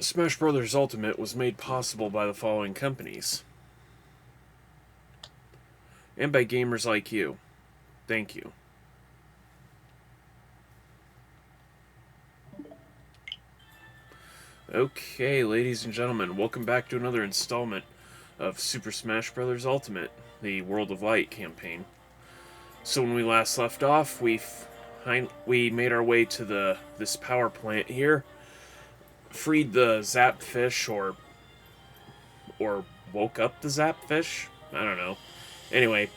Smash Bros. Ultimate was made possible by the following companies. And by gamers like you. Thank you. Okay, ladies and gentlemen, welcome back to another installment of Super Smash Bros. Ultimate, the World of Light campaign. So when we last left off, we made our way to this power plant here, freed the Zap Fish, or woke up the Zap Fish? I don't know. Anyway,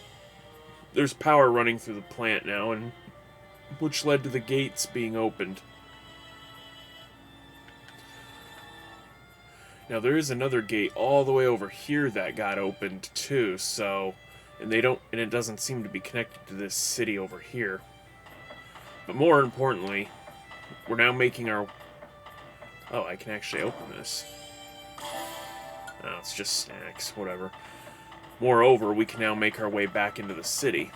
there's power running through the plant now, and which led to the gates being opened. Now there is another gate all the way over here that got opened too, so and it doesn't seem to be connected to this city over here. But more importantly, we're now making our... Oh, I can actually open this. Oh, it's just snacks, whatever. Moreover, we can now make our way back into the city.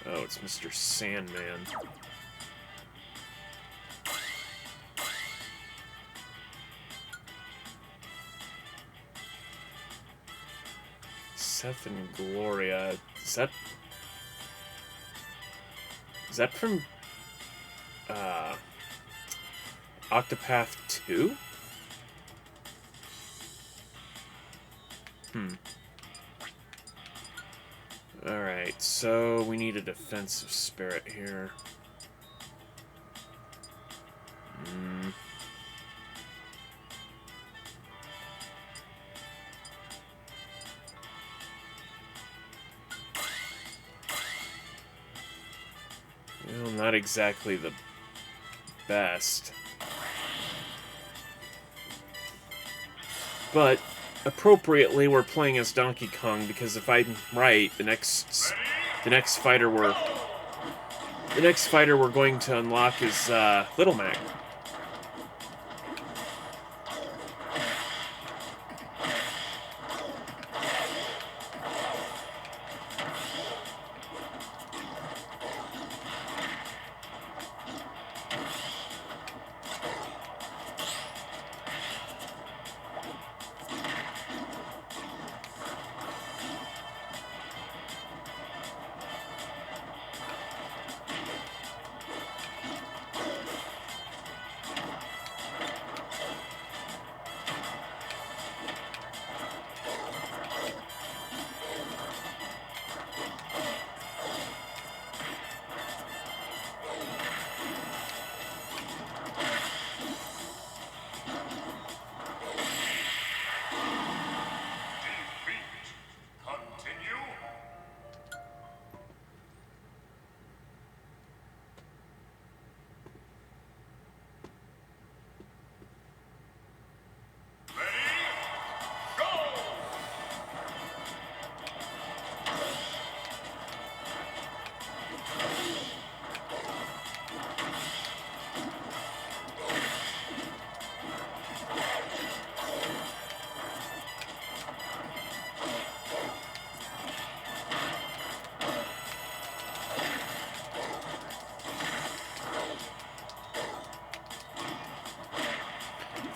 Oh, it's Mr. Sandman. Seth and Gloria. Is that from Octopath 2? Alright, so we need a defensive spirit here. Well, not exactly the best. But appropriately, we're playing as Donkey Kong because if I'm right, the next fighter we're going to unlock is Little Mac.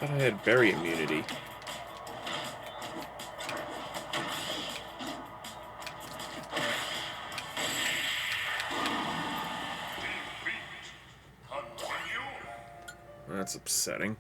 I thought I had berry immunity. That's upsetting.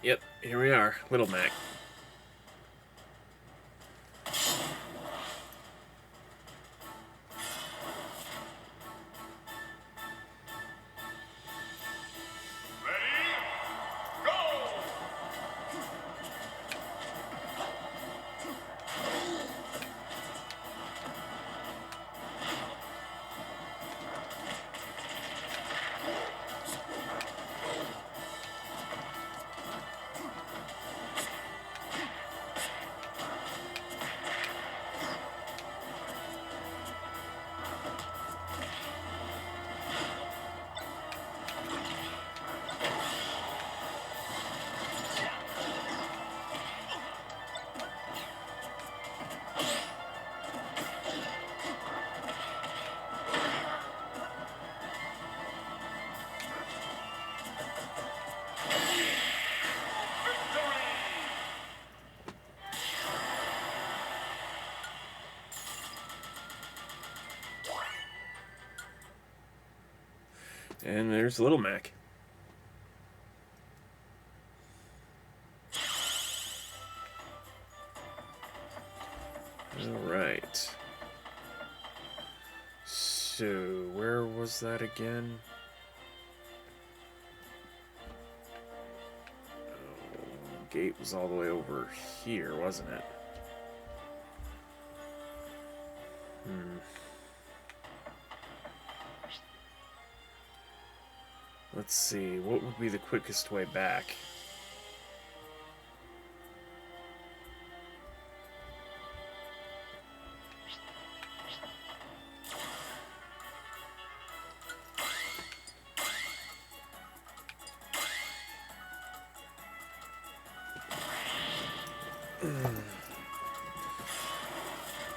Yep, here we are, Little Mac. And there's Little Mac. Alright. So, where was that again? Oh, the gate was all the way over here, wasn't it? Let's see, what would be the quickest way back?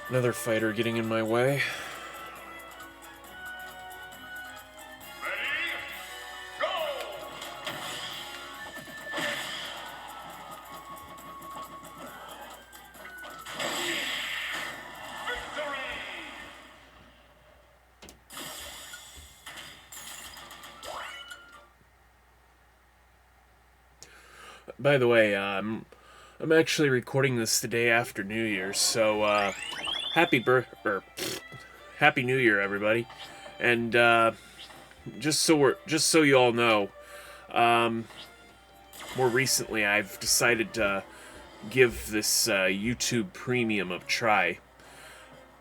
Another fighter getting in my way. By the way, I'm actually recording this the day after New Year's, so Happy New Year, everybody! And just so you all know, more recently I've decided to give this YouTube Premium a try.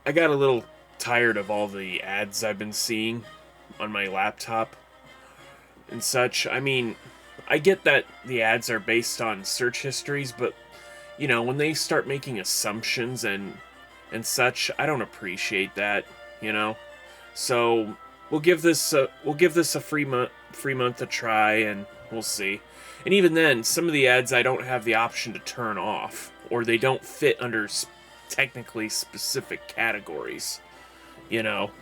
I got a little tired of all the ads I've been seeing on my laptop and such. I mean, I get that the ads are based on search histories, but, you know, when they start making assumptions and such, I don't appreciate that, you know? So, we'll give this a free month a try, and we'll see. And even then, some of the ads I don't have the option to turn off, or they don't fit under technically specific categories, you know,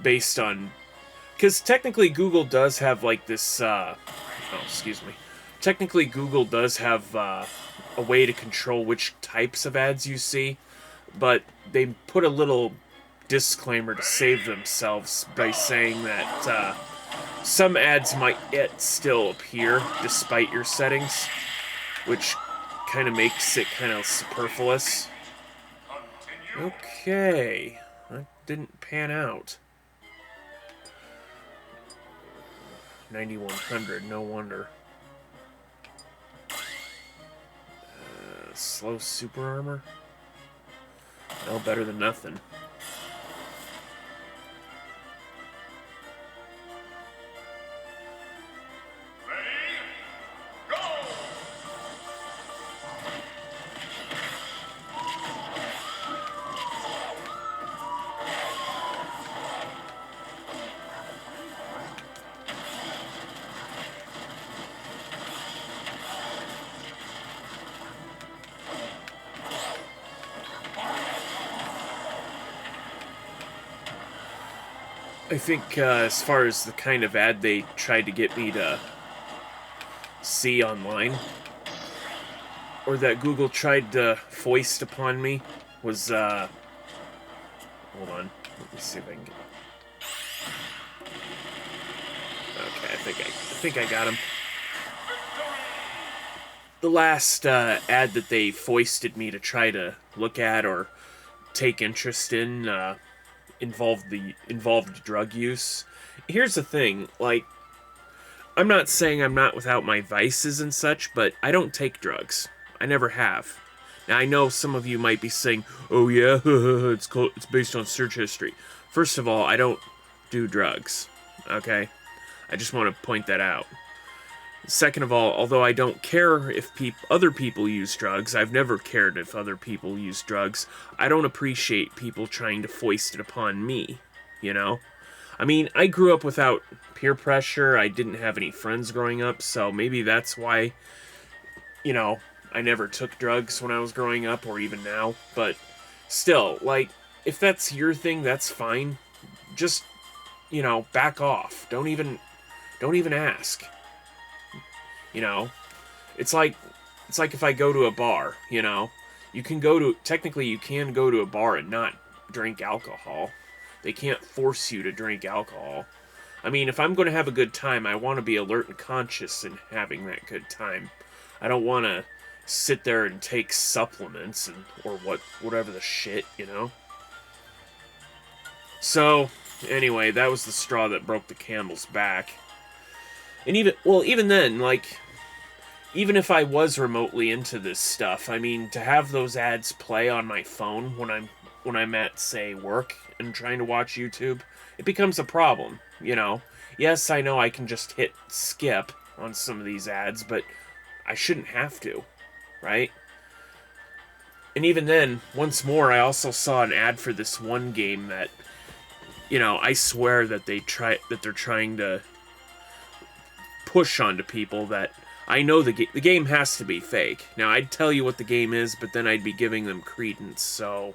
based on... Because technically Google does have, like, this, Technically, Google does have a way to control which types of ads you see, but they put a little disclaimer to save themselves by saying that some ads might yet still appear despite your settings, which kind of makes it kind of superfluous. Okay, that didn't pan out. 9100, no wonder. Slow super armor? No, better than nothing. I think as far as the kind of ad they tried to get me to see online, or that Google tried to foist upon me, was, hold on, let me see if I can get... Okay, I think I got him. the last ad that they foisted me to try to look at or take interest in involved drug use. Here's the thing, like, I'm not saying I'm not without my vices and such, but I don't take drugs. I never have. Now I know some of you might be saying, "Oh yeah, it's based on search history." First of all, I don't do drugs. Okay, I just want to point that out. Second of all, although I don't care if other people use drugs, I've never cared if other people use drugs, I don't appreciate people trying to foist it upon me, you know? I mean, I grew up without peer pressure, I didn't have any friends growing up, so maybe that's why, you know, I never took drugs when I was growing up, or even now, but still, like, if that's your thing, that's fine. Just, you know, back off. Don't even ask. You know, it's like if I go to a bar, you know, technically you can go to a bar and not drink alcohol. They can't force you to drink alcohol. I mean, if I'm going to have a good time, I want to be alert and conscious in having that good time. I don't want to sit there and take supplements or whatever the shit, you know. So, anyway, that was the straw that broke the camel's back. And even then, like, even if I was remotely into this stuff, I mean, to have those ads play on my phone when I'm at, say, work and trying to watch YouTube, it becomes a problem, you know? Yes, I know I can just hit skip on some of these ads, but I shouldn't have to, right? And even then, once more, I also saw an ad for this one game that, you know, I swear that they're trying to push onto people that I know the game has to be fake. Now, I'd tell you what the game is, but then I'd be giving them credence, so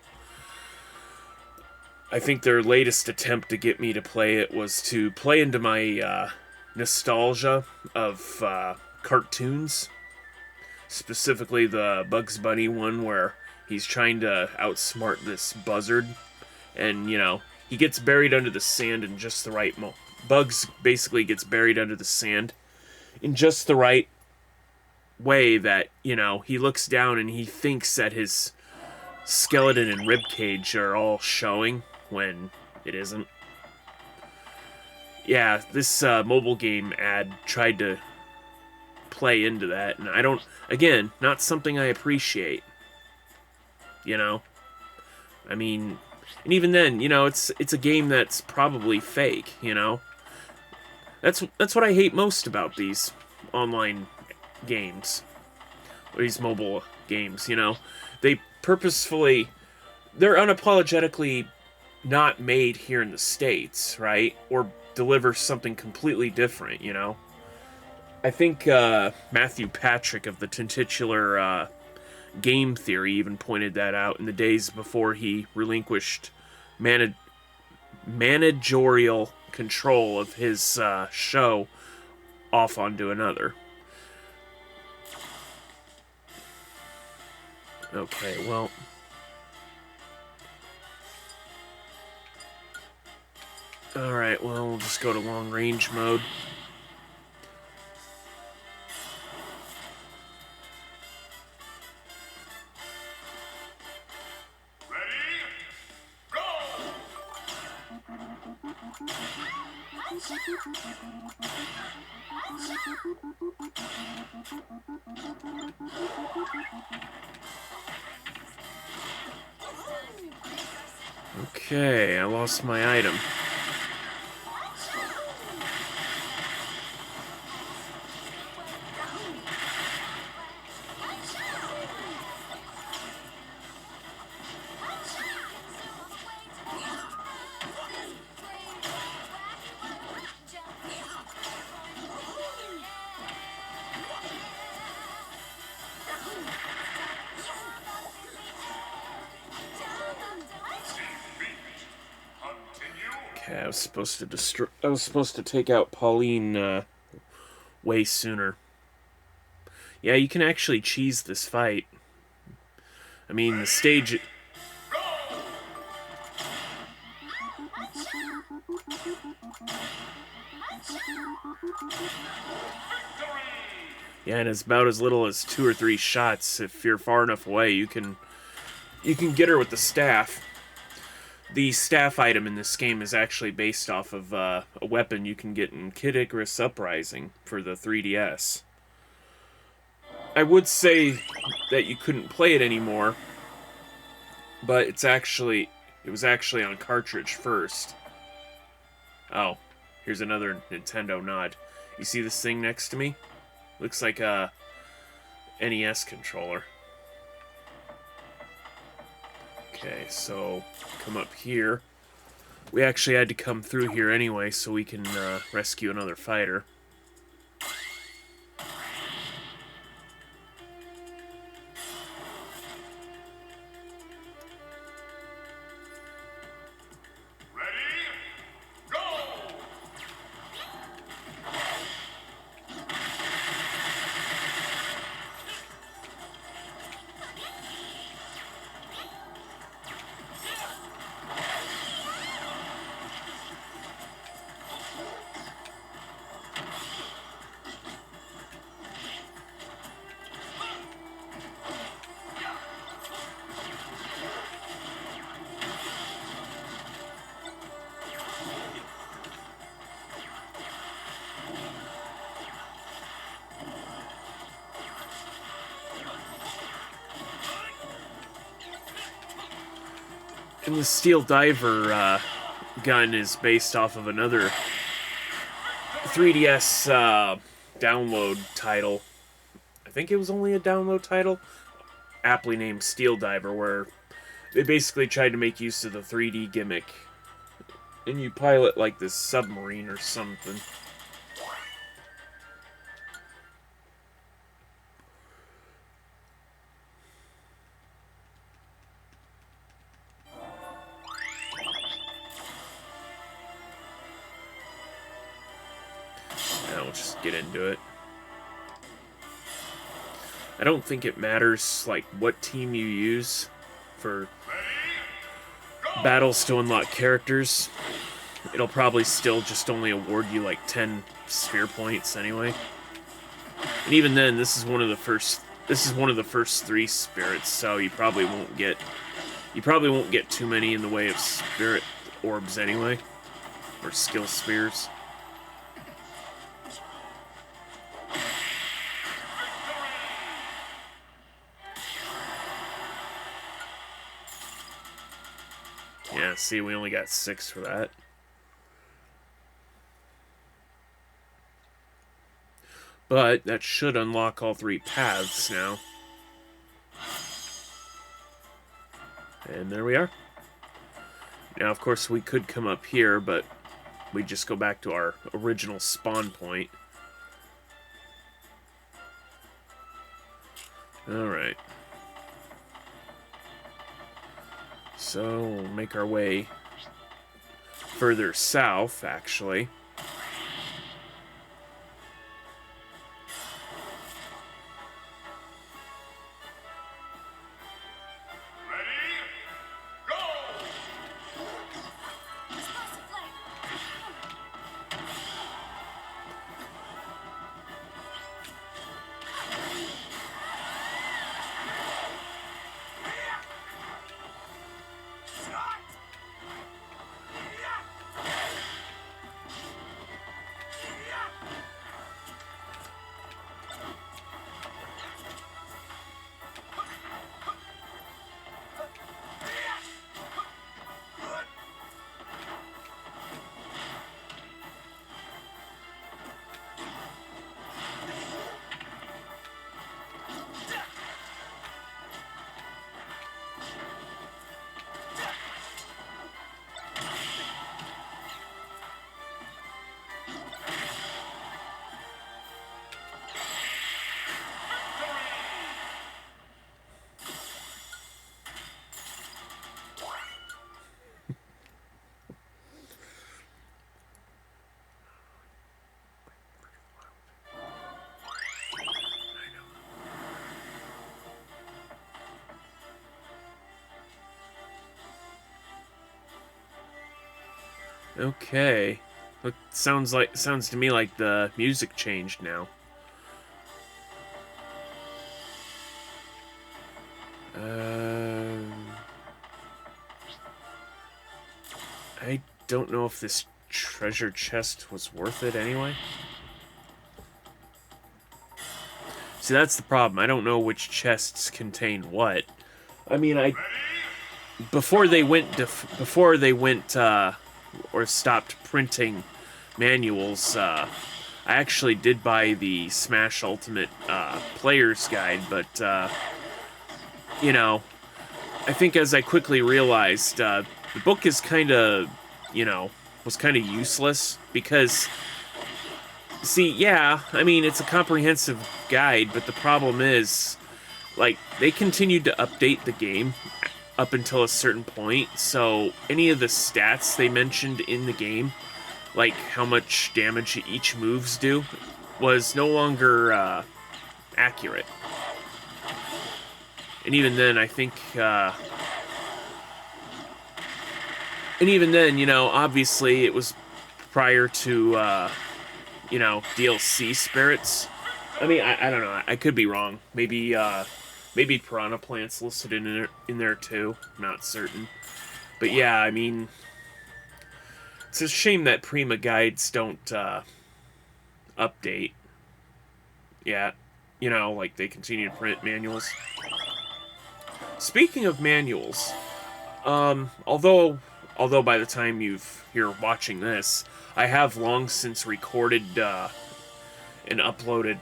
I think their latest attempt to get me to play it was to play into my nostalgia of cartoons, specifically the Bugs Bunny one where he's trying to outsmart this buzzard, and, you know, he gets buried under the sand in just the right Bugs basically gets buried under the sand in just the right way that, you know, he looks down and he thinks that his skeleton and ribcage are all showing when it isn't. Yeah, this mobile game ad tried to play into that, and again, not something I appreciate. You know? I mean, and even then, you know, it's a game that's probably fake, you know? That's what I hate most about these online games. Or these mobile games, you know? They're unapologetically not made here in the States, right? Or deliver something completely different, you know? I think Matthew Patrick of the titular game theory even pointed that out in the days before he relinquished managerial control of his show off onto another. Okay, well, alright, well, we'll just go to long range mode. Okay, I lost my item. Okay, I was supposed to take out Pauline way sooner. Yeah, you can actually cheese this fight. I mean, the stage. Yeah, and it's about as little as 2 or 3 shots. If you're far enough away, you can get her with the staff. The staff item in this game is actually based off of a weapon you can get in Kid Icarus Uprising for the 3DS. I would say that you couldn't play it anymore, but it was actually on cartridge first. Oh, here's another Nintendo nod. You see this thing next to me? Looks like a NES controller. Okay, so come up here. We actually had to come through here anyway so we can rescue another fighter. And the Steel Diver gun is based off of another 3DS download title. I think it was only a download title, aptly named Steel Diver, where they basically tried to make use of the 3D gimmick. And you pilot like this submarine or something. Now we'll just get into it. I don't think it matters like what team you use for battles to unlock characters. It'll probably still just only award you like 10 sphere points anyway. And even then, this is one of the first 3 spirits, so you probably won't get too many in the way of spirit orbs anyway, or skill spheres. Yeah, see, we only got 6 for that. But that should unlock all 3 paths now. And there we are. Now, of course, we could come up here, but we just go back to our original spawn point. Alright. So, we'll make our way further south, actually. Okay. Look, sounds to me like the music changed now. I don't know if this treasure chest was worth it anyway. See, that's the problem. I don't know which chests contain what. I mean, before they went or stopped printing manuals, I actually did buy the Smash Ultimate Player's Guide, but you know, I think as I quickly realized, the book is kind of, was kind of useless because, see, yeah, I mean, it's a comprehensive guide, but the problem is, like, they continued to update the game up until a certain point, so any of the stats they mentioned in the game, like how much damage each moves do, was no longer accurate. And even then, I think, and even then, obviously it was prior to, DLC spirits. I mean, I don't know. I could be wrong. Maybe piranha plants listed in there too. Not certain. But yeah, I mean, it's a shame that Prima guides don't update. Yeah, like they continue to print manuals. Speaking of manuals, although by the time you're watching this, I have long since recorded and uploaded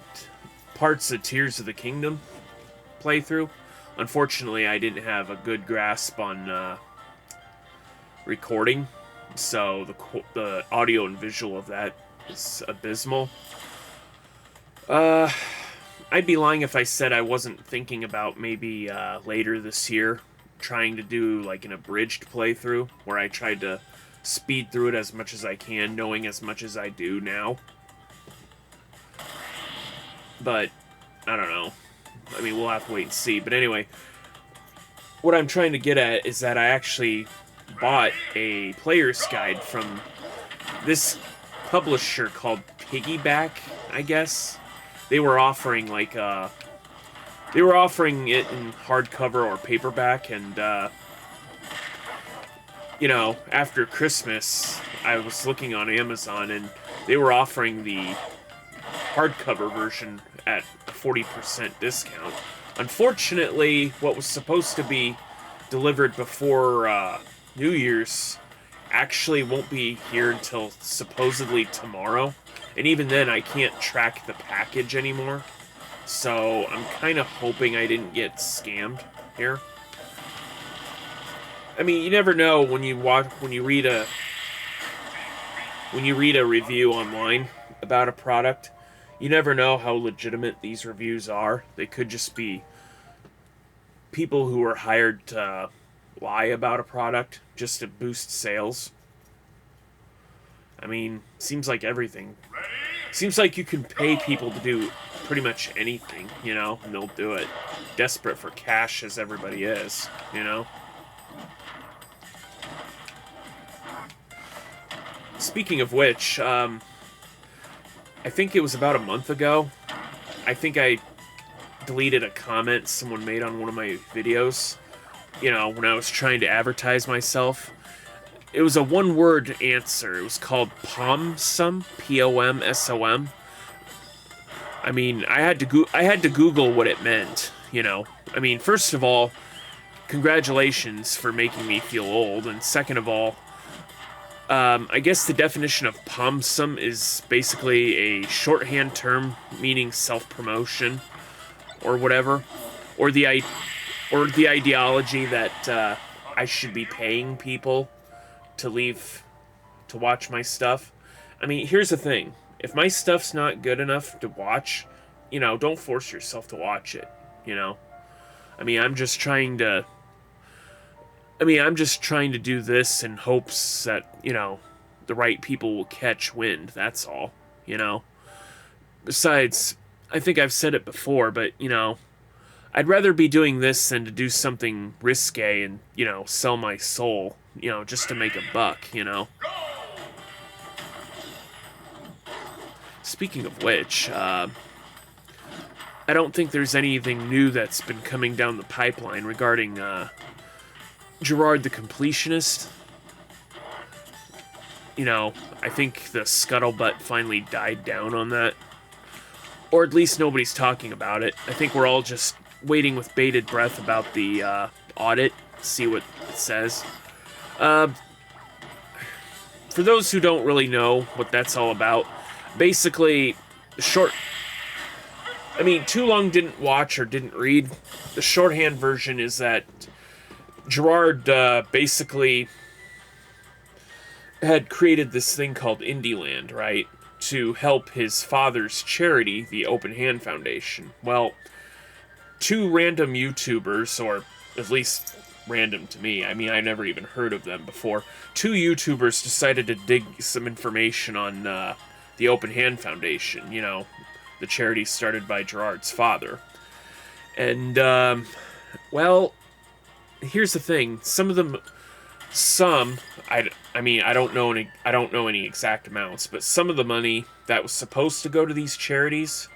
parts of Tears of the Kingdom playthrough. Unfortunately, I didn't have a good grasp on recording, so the audio and visual of that is abysmal. I'd be lying if I said I wasn't thinking about maybe later this year trying to do like an abridged playthrough where I tried to speed through it as much as I can, knowing as much as I do now. But I don't know. I mean, we'll have to wait and see. But anyway, what I'm trying to get at is that I actually bought a player's guide from this publisher called Piggyback, I guess. They were offering it in hardcover or paperback, and after Christmas, I was looking on Amazon, and they were offering the hardcover version at a 40% discount. Unfortunately, what was supposed to be delivered before New Year's actually won't be here until supposedly tomorrow. And even then, I can't track the package anymore. So I'm kind of hoping I didn't get scammed here. I mean, you never know when you read a review online about a product. You never know how legitimate these reviews are. They could just be people who are hired to lie about a product just to boost sales. I mean, seems like everything. Seems like you can pay people to do pretty much anything, and they'll do it. Desperate for cash as everybody is, Speaking of which, I think it was about a month ago, I think I deleted a comment someone made on one of my videos, when I was trying to advertise myself. It was a one-word answer. It was called POMSOM, P-O-M-S-O-M. I mean, I had to Google what it meant, I mean, first of all, congratulations for making me feel old, and second of all, I guess the definition of POMSOM is basically a shorthand term meaning self-promotion, or whatever, or the ideology that I should be paying people to watch my stuff. I mean, here's the thing. If my stuff's not good enough to watch, don't force yourself to watch it, I mean, I'm just trying to do this in hopes that, the right people will catch wind, that's all, Besides, I think I've said it before, but, I'd rather be doing this than to do something risque and, sell my soul, just to make a buck, Speaking of which, I I don't think there's anything new that's been coming down the pipeline regarding Gerard the Completionist. You know, I think the scuttlebutt finally died down on that. Or at least nobody's talking about it. I think we're all just waiting with bated breath about the audit, see what it says. For those who don't really know what that's all about, basically, too long didn't watch or didn't read. The shorthand version is that Gerard basically had created this thing called Indieland, right? To help his father's charity, the Open Hand Foundation. Well, two random YouTubers, or at least random to me, I mean, I never even heard of them before, two YouTubers decided to dig some information on the Open Hand Foundation, you know, the charity started by Gerard's father. And, well, here's the thing. I don't know any exact amounts, but some of the money that was supposed to go to these charities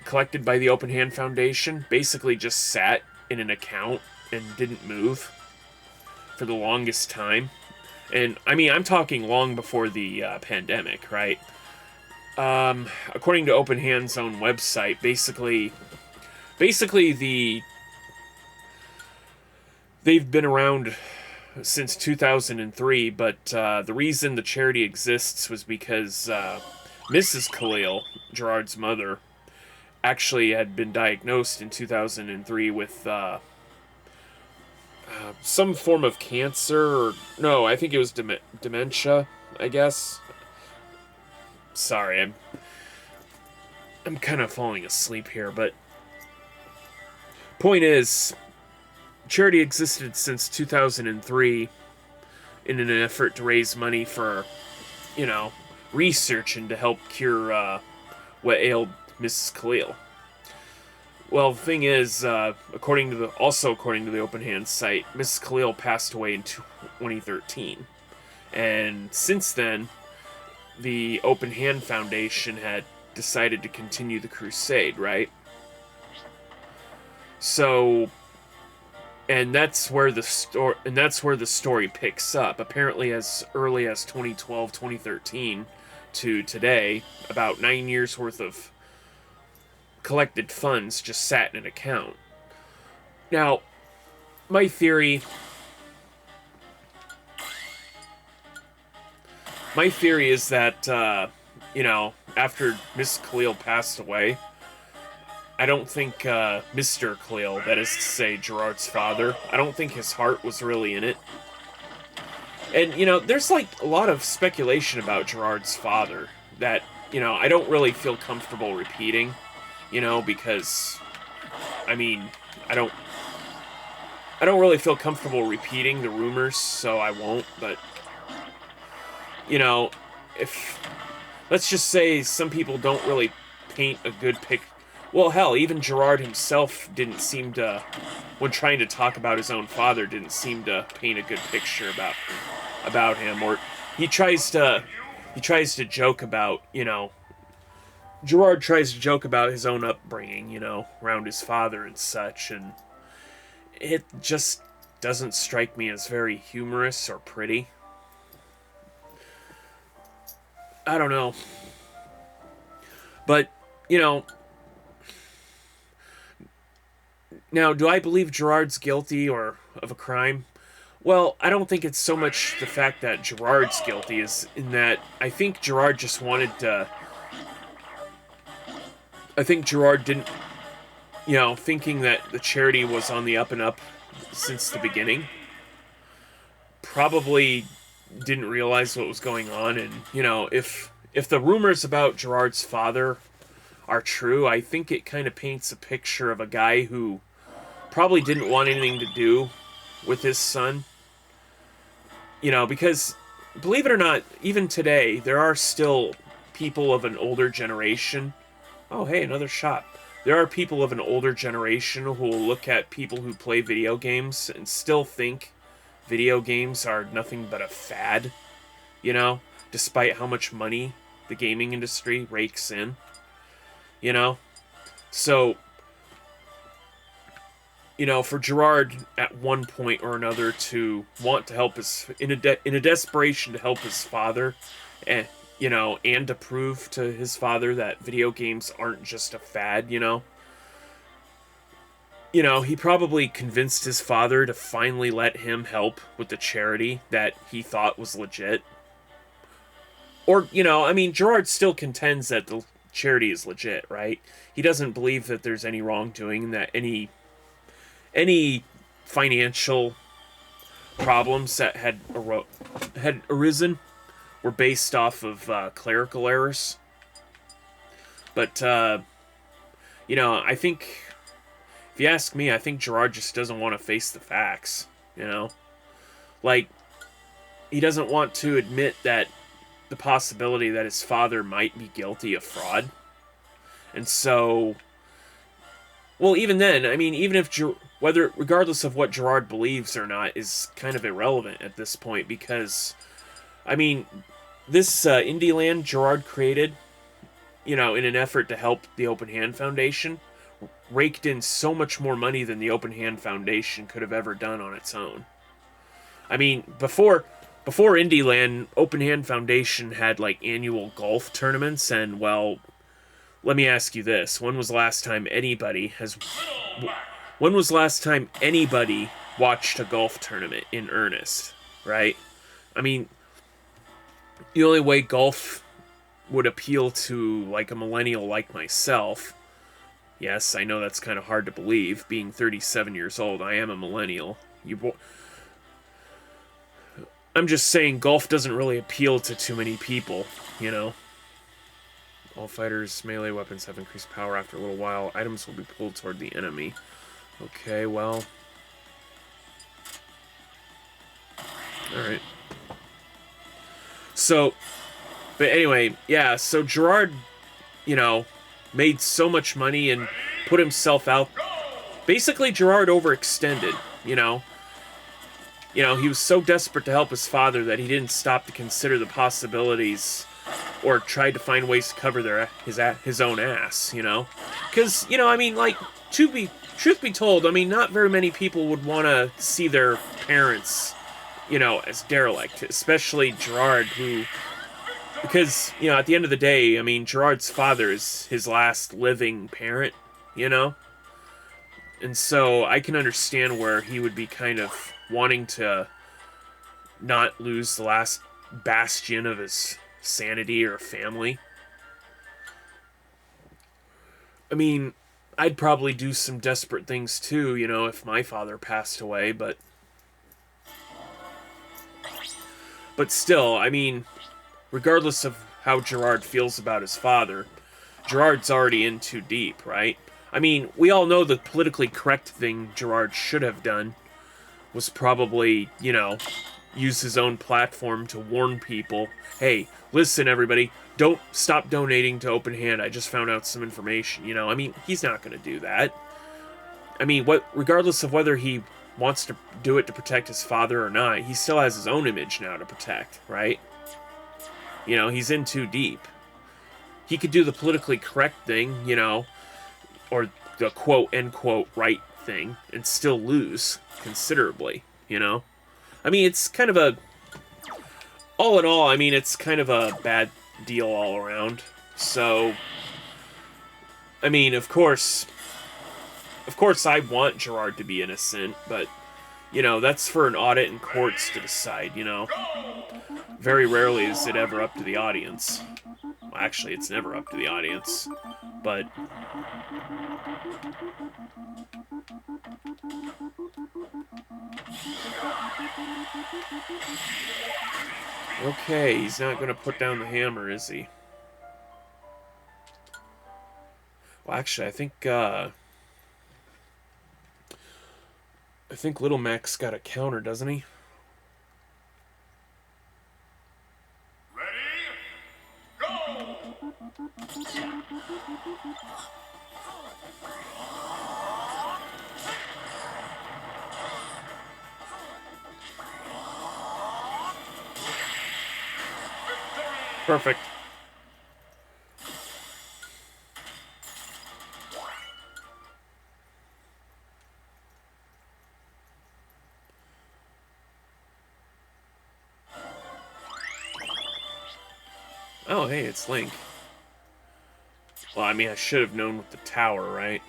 collected by the Open Hand Foundation basically just sat in an account and didn't move for the longest time. And, I mean, I'm talking long before the pandemic, right? According to Open Hand's own website, basically they've been around since 2003, but the reason the charity exists was because Mrs. Khalil, Gerard's mother, actually had been diagnosed in 2003 with some form of cancer, or no, I think it was dementia, I guess. Sorry, I'm kind of falling asleep here, but point is, charity existed since 2003 in an effort to raise money for, you know, research and to help cure what ailed Mrs. Khalil. Well, the thing is, according to the Open Hand site, Mrs. Khalil passed away in 2013, and since then, the Open Hand Foundation had decided to continue the crusade, right? So, and that's where the story picks up. Apparently, as early as 2012, 2013 to today, about 9 years worth of collected funds just sat in an account. Now, my theory is that, you know, after Miss Khalil passed away, I don't think Mr. Khalil, that is to say Gerard's father, I don't think his heart was really in it. And, you know, there's like a lot of speculation about Gerard's father that, you know, I don't really feel comfortable repeating, you know, because, I mean, I don't really feel comfortable repeating the rumors, so I won't, but, you know, let's just say some people don't really paint a good picture. Well, hell, even Gerard himself didn't seem to, when trying to talk about his own father, didn't seem to paint a good picture about him. Or he tries to joke about, you know, Gerard tries to joke about his own upbringing, you know, around his father and such, and it just doesn't strike me as very humorous or pretty. I don't know. But, you know, now, do I believe Gerard's guilty or of a crime? Well, I don't think it's so much the fact that Gerard's guilty as in that I think Gerard just wanted to... I think Gerard didn't, you know, thinking that the charity was on the up and up since the beginning, probably didn't realize what was going on. And, you know, if the rumors about Gerard's father are true, I think it kind of paints a picture of a guy who probably didn't want anything to do with his son. You know, because, believe it or not, even today, there are still people of an older generation. Oh, hey, another shot. There are people of an older generation who will look at people who play video games and still think video games are nothing but a fad, you know, despite how much money the gaming industry rakes in, you know. So, you know, for Gerard at one point or another to want to help his in a desperation to help his father, and you know, and to prove to his father that video games aren't just a fad, you know, he probably convinced his father to finally let him help with the charity that he thought was legit. Or, you know, I mean, Gerard still contends that the charity is legit, right? He doesn't believe that there's any wrongdoing, that any financial problems that had arisen were based off of clerical errors. But you know, I think, if you ask me, I think Gerard just doesn't want to face the facts. You know, like, he doesn't want to admit that the possibility that his father might be guilty of fraud, and so, well, even then, I mean, even if regardless of what Gerard believes or not, is kind of irrelevant at this point, because, I mean, this indie land Gerard created, you know, in an effort to help the Open Hand Foundation, raked in so much more money than the Open Hand Foundation could have ever done on its own. I mean, before Indie Land, Open Hand Foundation had like annual golf tournaments, and, well, let me ask you this: when was the last time anybody watched a golf tournament in earnest, right? I mean, the only way golf would appeal to, like, a millennial like myself, yes, I know that's kind of hard to believe, being 37 years old, I am a millennial. I'm just saying, golf doesn't really appeal to too many people, you know? All fighters' melee weapons have increased power after a little while. Items will be pulled toward the enemy. Okay, well... Alright. So, but anyway, yeah, so Gerard, you know, made so much money and put himself out. Basically, Gerard overextended, you know? You know, he was so desperate to help his father that he didn't stop to consider the possibilities or tried to find ways to cover his own ass, you know? Because, you know, I mean, like, truth be told, I mean, not very many people would want to see their parents, you know, as derelict, especially Gerard, who, because, you know, at the end of the day, I mean, Gerard's father is his last living parent, you know? And so I can understand where he would be kind of wanting to not lose the last bastion of his sanity or family. I mean, I'd probably do some desperate things too, you know, if my father passed away, but still, I mean, regardless of how Gerard feels about his father, Gerard's already in too deep, right? I mean, we all know the politically correct thing Gerard should have done was probably, you know, use his own platform to warn people, hey, listen, everybody, don't stop donating to Open Hand. I just found out some information, you know? I mean, he's not going to do that. I mean, regardless of whether he wants to do it to protect his father or not, he still has his own image now to protect, right? You know, he's in too deep. He could do the politically correct thing, you know, or the quote-unquote right thing, and still lose considerably, you know? I mean, it's kind of a... all in all, I mean, it's kind of a bad deal all around. So, I mean, of course I want Gerard to be innocent, but, you know, that's for an audit and courts to decide, you know? Very rarely is it ever up to the audience. Well, actually, it's never up to the audience, but... Okay, he's not going to put down the hammer, is he? Well, actually, I think Little Mac's got a counter, doesn't he? Ready? Go! Perfect. Oh, hey, it's Link. Well, I mean, I should have known with the tower, right?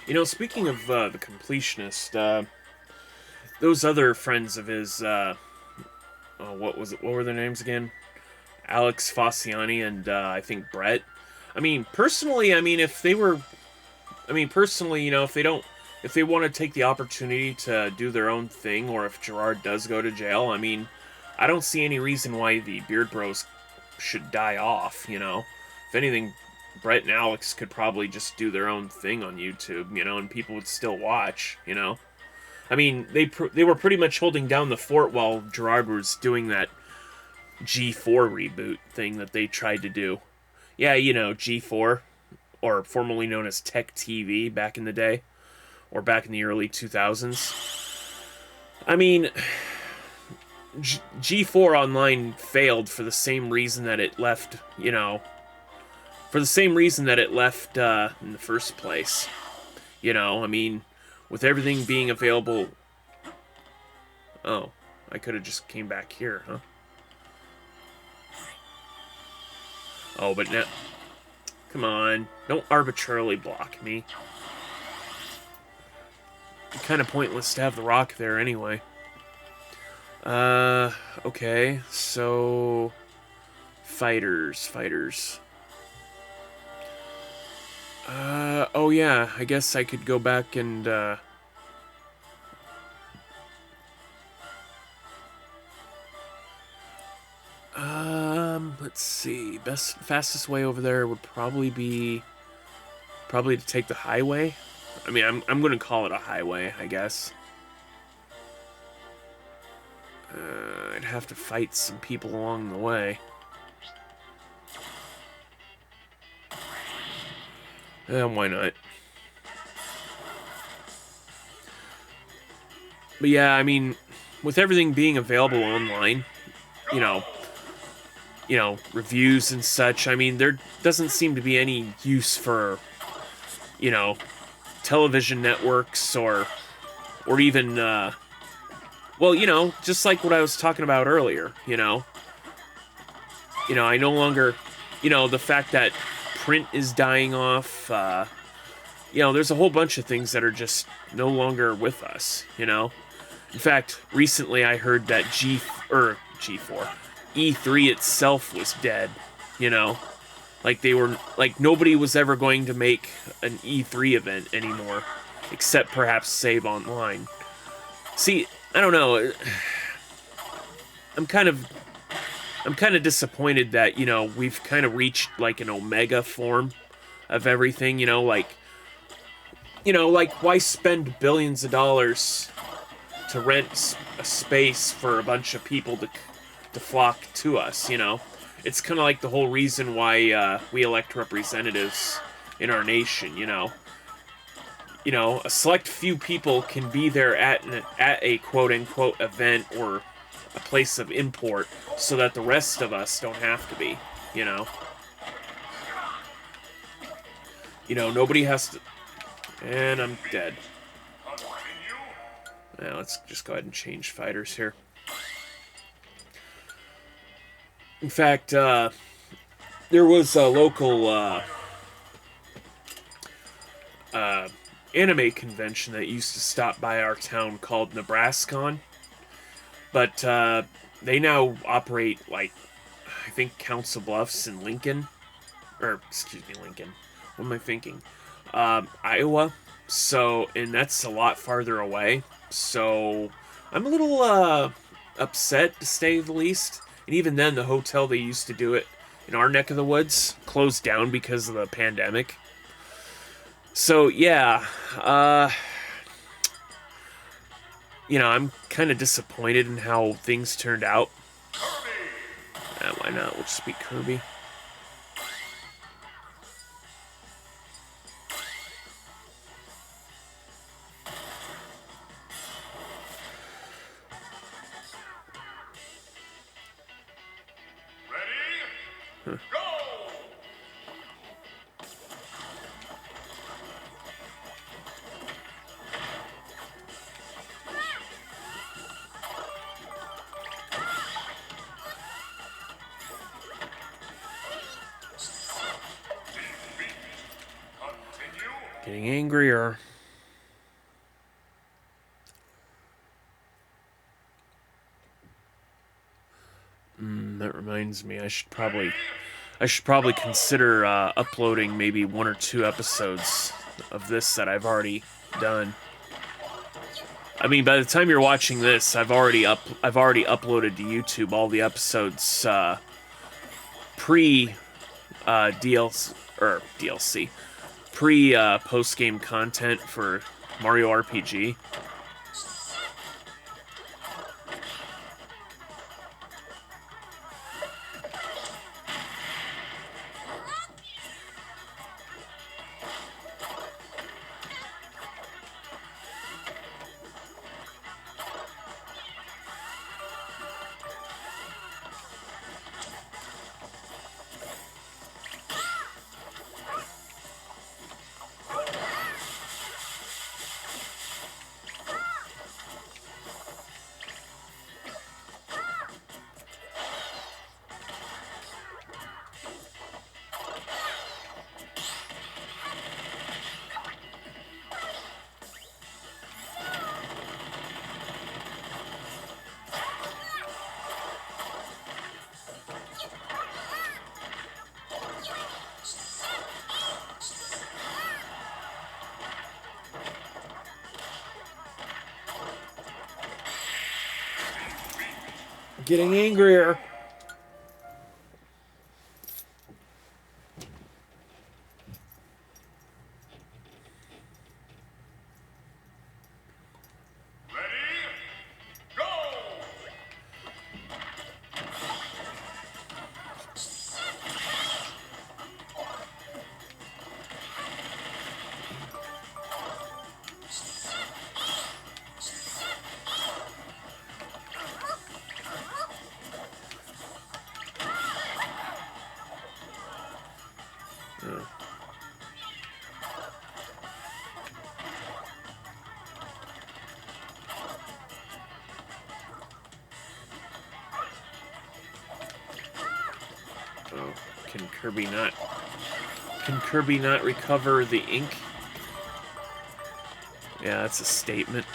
You know, speaking of the completionist, those other friends of his, oh, what was it? What were their names again? Alex Fossiani and I think Brett. I mean, personally, I mean, if they were, I mean, personally, you know, if they want to take the opportunity to do their own thing, or if Gerard does go to jail, I mean, I don't see any reason why the Beard Bros should die off. You know, if anything, Brett and Alex could probably just do their own thing on YouTube, you know, and people would still watch, you know. I mean, they were pretty much holding down the fort while Gerard was doing that G4 reboot thing that they tried to do. Yeah, you know, G4, or formerly known as Tech TV back in the day, or back in the early 2000s. I mean, G4 Online failed for the same reason that it left, you know, for the same reason that it left in the first place. You know, I mean, with everything being available... Oh, I could have just came back here, huh? Oh, but now... Come on, don't arbitrarily block me. It's kind of pointless to have the rock there anyway. Okay, so... Fighters. Oh yeah, I guess I could go back and, let's see. Fastest way over there would probably be... Probably to take the highway. I mean, I'm gonna call it a highway, I guess. I'd have to fight some people along the way. Why not? But yeah, I mean, with everything being available online, you know, reviews and such, I mean, there doesn't seem to be any use for, you know, television networks or even, well, you know, just like what I was talking about earlier, you know, I no longer, you know, the fact that print is dying off, you know, there's a whole bunch of things that are just no longer with us, you know. In fact, recently I heard that G4, E3 itself was dead, you know. Like nobody was ever going to make an E3 event anymore, except perhaps Save Online. See, I don't know. I'm kind of disappointed that, you know, we've kind of reached like an omega form of everything, you know, like why spend billions of dollars to rent a space for a bunch of people to flock to us, you know? It's kind of like the whole reason why we elect representatives in our nation, you know? You know, a select few people can be there at a quote-unquote event or a place of import so that the rest of us don't have to be, you know? You know, nobody has to... And I'm dead. Now, let's just go ahead and change fighters here. In fact, there was a local anime convention that used to stop by our town called Nebrascon. But they now operate, like, I think, Council Bluffs and Lincoln. Or, excuse me, Lincoln. What am I thinking? Iowa. So, and that's a lot farther away. So, I'm a little upset, to say the least. And even then, the hotel they used to do it in our neck of the woods closed down because of the pandemic. So, yeah. You know, I'm kind of disappointed in how things turned out. Why not? We'll just be Kirby. Ready? Go! Getting angrier. That reminds me, I should probably consider uploading maybe 1 or 2 episodes of this that I've already done. I mean, by the time you're watching this, I've already uploaded to YouTube all the episodes pre DLC, pre post game content for Mario RPG. Getting angrier. Oh, can Kirby not recover the ink? Yeah, that's a statement.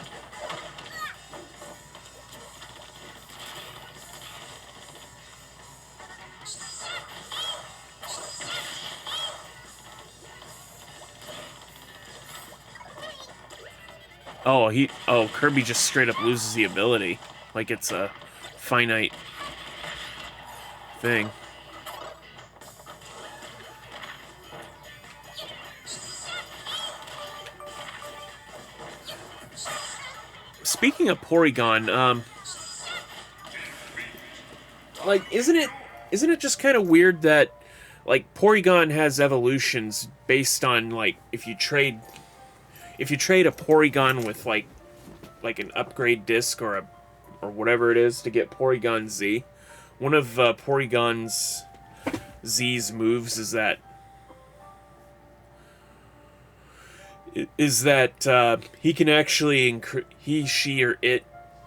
Oh, Kirby just straight up loses the ability. Like it's a finite thing. Speaking of Porygon, like, isn't it just kind of weird that, like, Porygon has evolutions based on, like, if you trade a Porygon with like an upgrade disc or whatever it is to get Porygon Z, one of Porygon's Z's moves is that he can actually he, she, or it.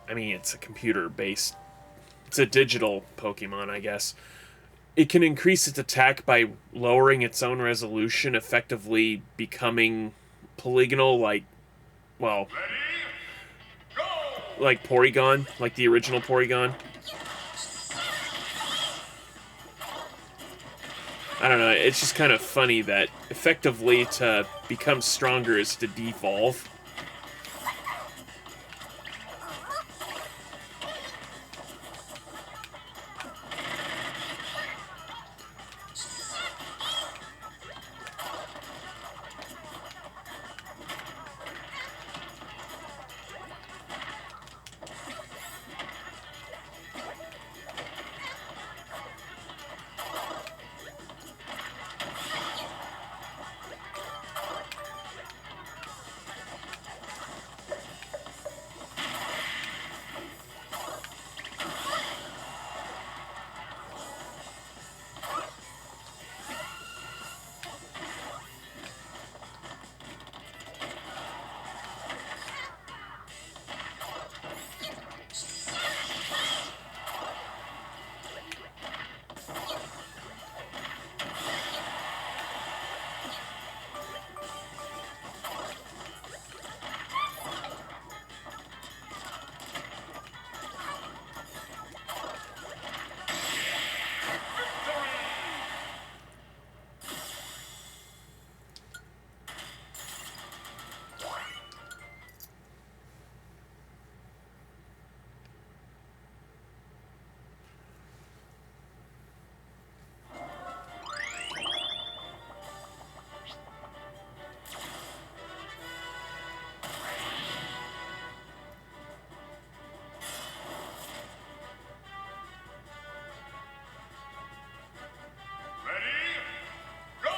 I mean, it's a computer-based. It's a digital Pokemon, I guess. It can increase its attack by lowering its own resolution, effectively becoming polygonal, like Porygon, like the original Porygon. I don't know, it's just kind of funny that effectively to become stronger is to devolve. Ready? Go!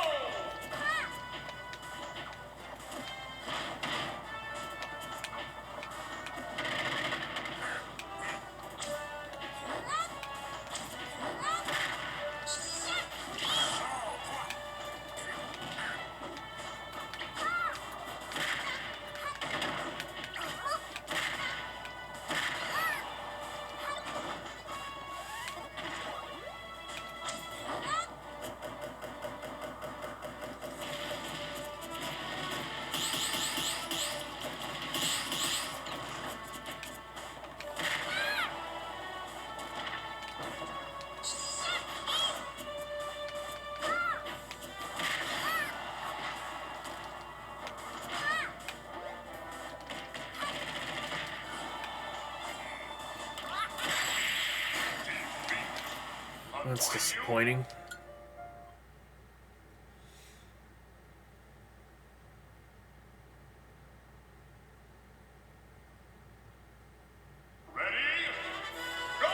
That's disappointing. Ready? Go!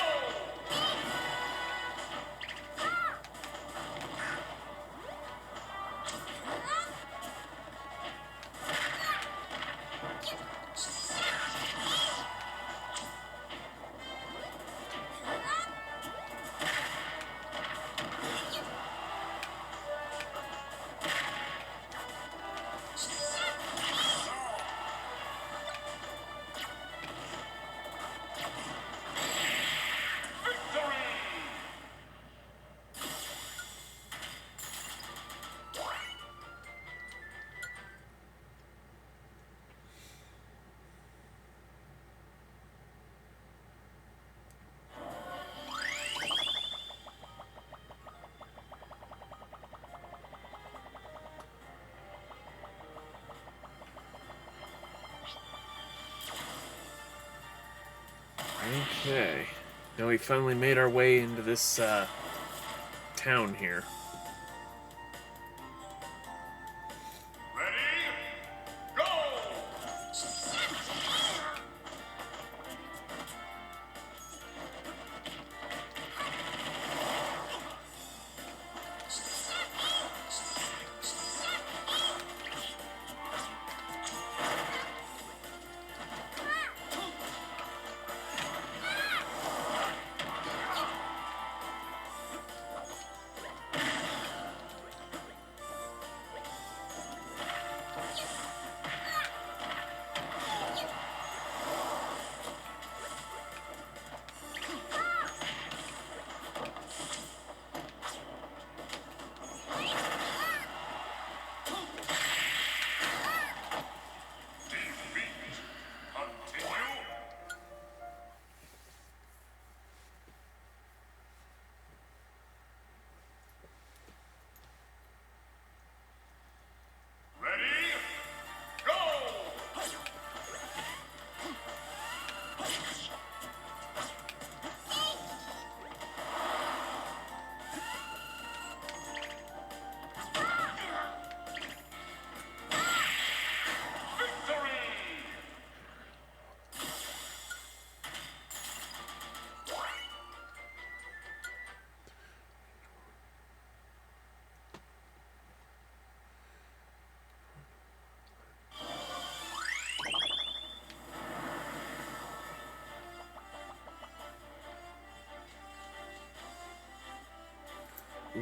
Okay. Now we finally made our way into this town here. Ready? Go!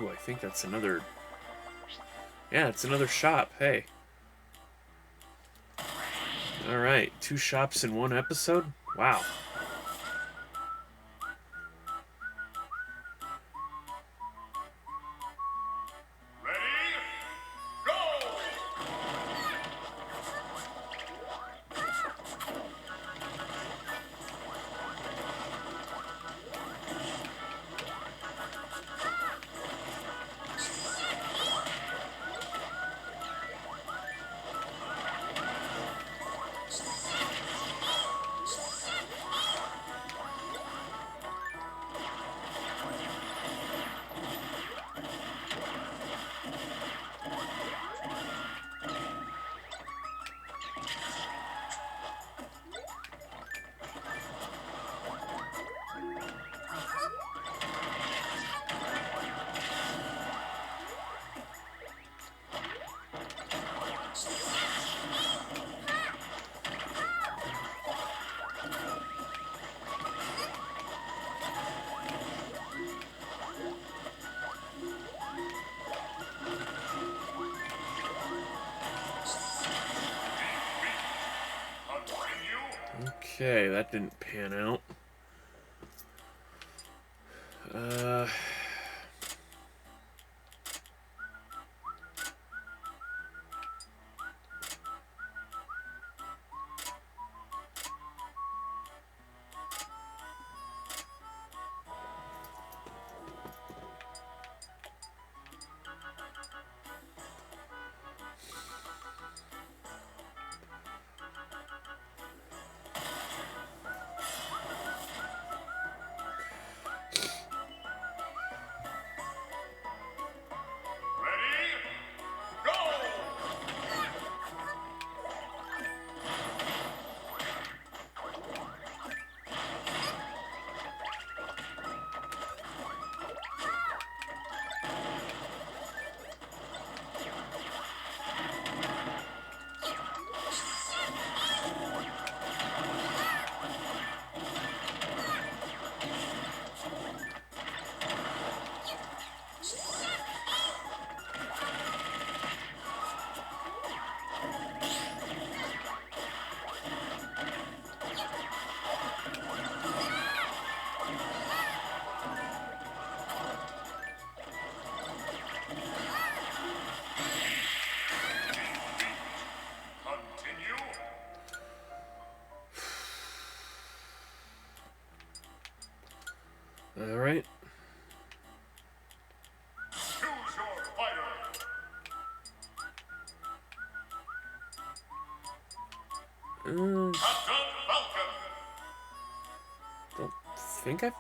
Ooh, I think that's another... Yeah, it's another shop. Hey. Alright, 2 shops in 1 episode? Wow. Ready? Go! Okay, that didn't pan out. Ready? Go! Continue. Alright. Choose your fighter. Captain Falcon. Don't think I've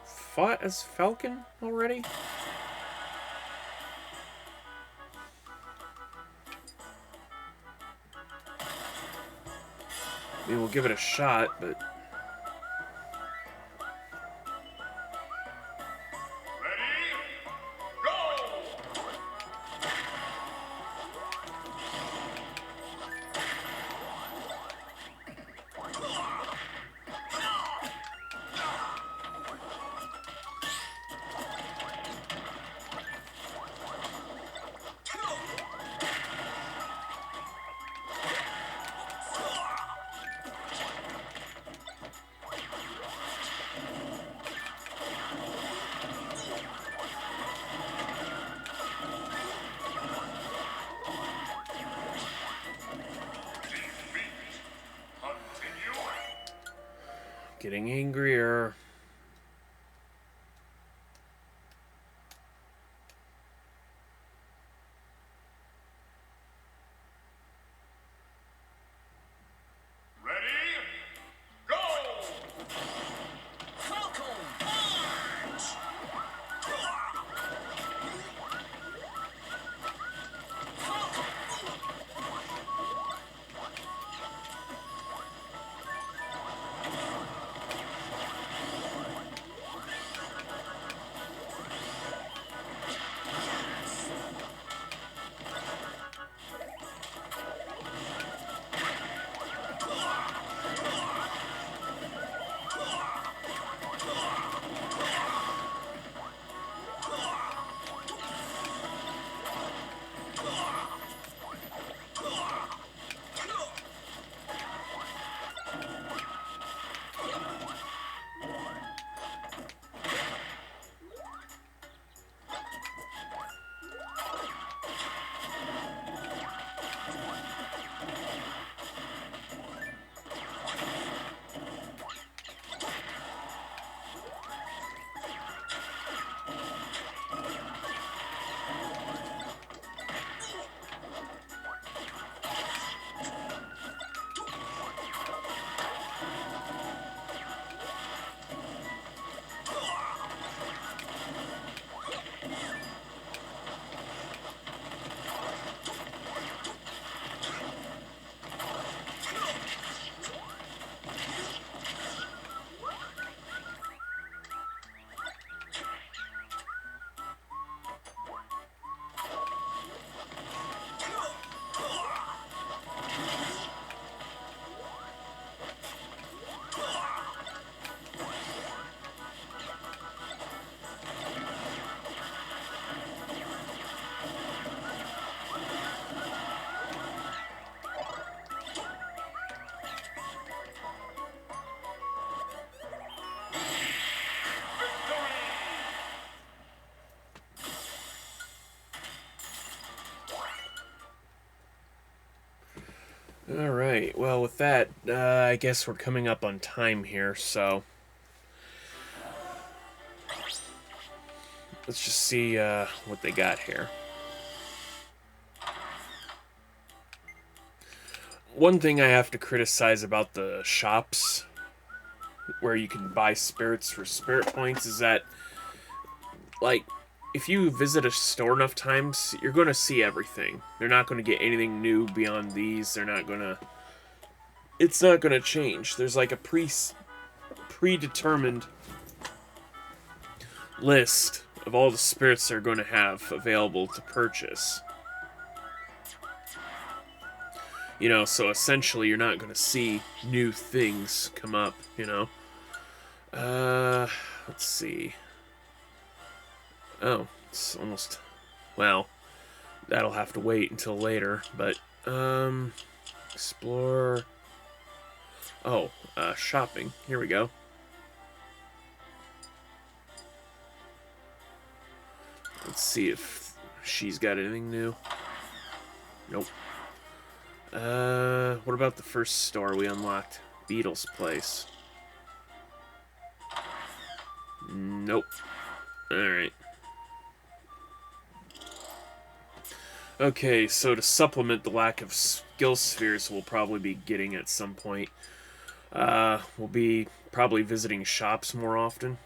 fought as Falcon already. I mean, we'll give it a shot, but... Ready? Go! Continue. Getting angrier. Ready? Go! Alright, well, with that, I guess we're coming up on time here, so let's just see what they got here. One thing I have to criticize about the shops where you can buy spirits for spirit points is that, like, if you visit a store enough times, you're going to see everything. They're not going to get anything new beyond these. They're not going to... It's not going to change. There's like a predetermined list of all the spirits they're going to have available to purchase. You know, so essentially you're not going to see new things come up, you know. Let's see. Oh, it's almost... Well, that'll have to wait until later, but, explore... Oh, shopping. Here we go. Let's see if she's got anything new. Nope. What about the first store we unlocked? Beetle's Place. Nope. Alright. Okay, so to supplement the lack of skill spheres we'll probably be getting at some point, we'll be probably visiting shops more often.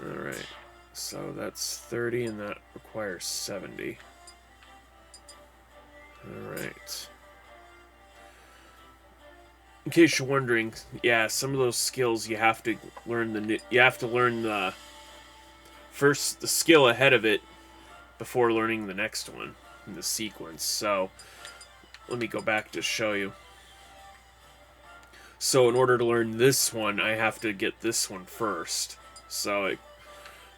Alright, so that's 30 and that requires 70. Alright. In case you're wondering, yeah, some of those skills you have to learn the first the skill ahead of it before learning the next one in the sequence. So let me go back to show you. So in order to learn this one, I have to get this one first. So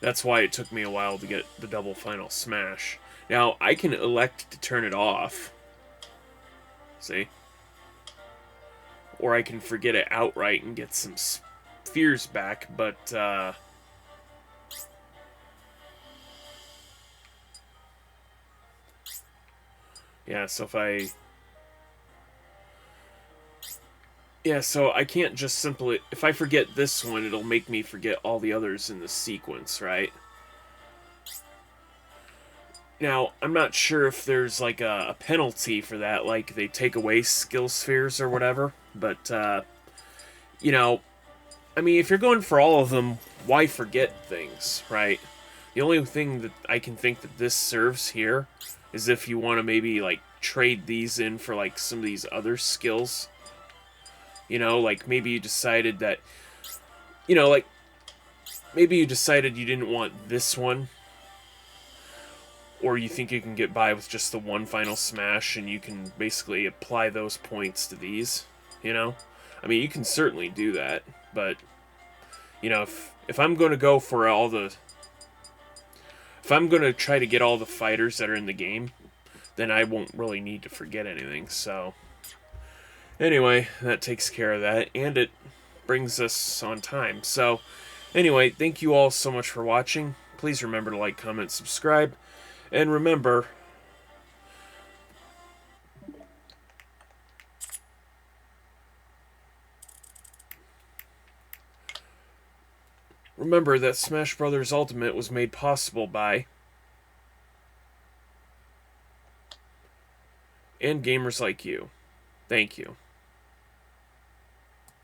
that's why it took me a while to get the double final smash. Now I can elect to turn it off. See? Or I can forget it outright and get some spheres back, but, yeah, so if I... Yeah, so I can't just simply... If I forget this one, it'll make me forget all the others in the sequence, right? Now, I'm not sure if there's, like, a penalty for that, like they take away skill spheres or whatever, but, you know, I mean, if you're going for all of them, why forget things, right? The only thing that I can think that this serves here is if you want to maybe, like, trade these in for, like, some of these other skills. You know, like, maybe you decided that, you know, like, maybe you decided you didn't want this one, or you think you can get by with just the one final smash, and you can basically apply those points to these, you know? I mean, you can certainly do that, but, you know, if I'm going to go for all the... If I'm going to try to get all the fighters that are in the game, then I won't really need to forget anything, so... Anyway, that takes care of that, and it brings us on time. So, anyway, thank you all so much for watching. Please remember to like, comment, subscribe. And remember, that Smash Bros. Ultimate was made possible by and gamers like you. Thank you.